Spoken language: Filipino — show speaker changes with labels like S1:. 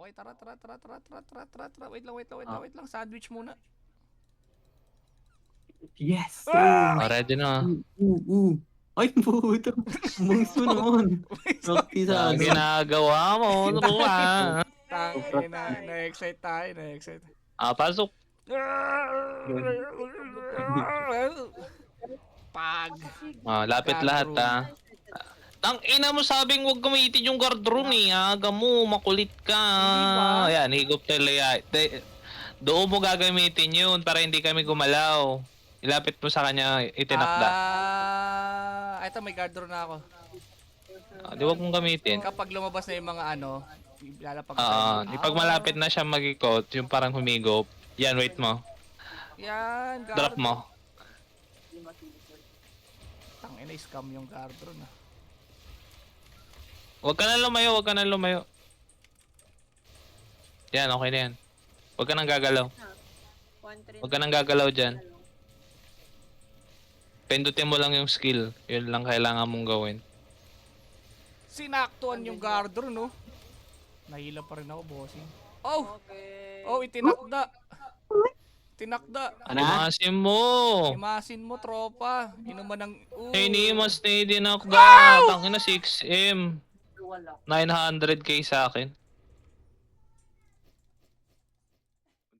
S1: Okay, tara. Wait
S2: Ah.
S1: lang. Sandwich muna.
S2: Yes!
S1: Ah!
S3: Ready na.
S2: Ay, puto. Bungso naman.
S3: Ang
S2: Praktisado.
S3: ginagawa mo, ano ba?
S1: Na-excite tayo, na-excite.
S3: Pasok.
S1: Pag.
S3: Lapit lahat
S1: Guardroom.
S3: Tang ina mo sabing huwag gamitin yung guardroom eh. Aga mo, makulit ka.
S1: Hindi ba?
S3: Ayan, higop talaga. Doon mo gagamitin yun para hindi kami gumalaw. Ilapit mo sa kanya, itinakda.
S1: Ito may guardroom na ako.
S3: Di wag mong gamitin.
S1: Kapag lumabas na yung mga ano, lalapag ko sa inyo.
S3: Pag malapit na siya mag-ikot, yung parang humigop. Yan, wait mo.
S1: Yan,
S3: Drop mo.
S1: Tangina, scam yung guardroom ah.
S3: Huwag ka na lumayo. Yan, okay na yan. Huwag ka nang gagalaw. Huwag ka nang gagalaw dyan. Pindutin mo lang yung skill. Yun lang kailangan mong gawin.
S1: Sinaktuan yung guardroom, no? Nahila pa rin ako, bossing. Oh!
S4: Okay.
S1: Oh, itinakda. Tinakda.
S3: Imasin mo!
S1: Imasin mo, tropa. Inuman ng...
S3: Inimas na idinakda. Tangina 6M. 900k sa akin.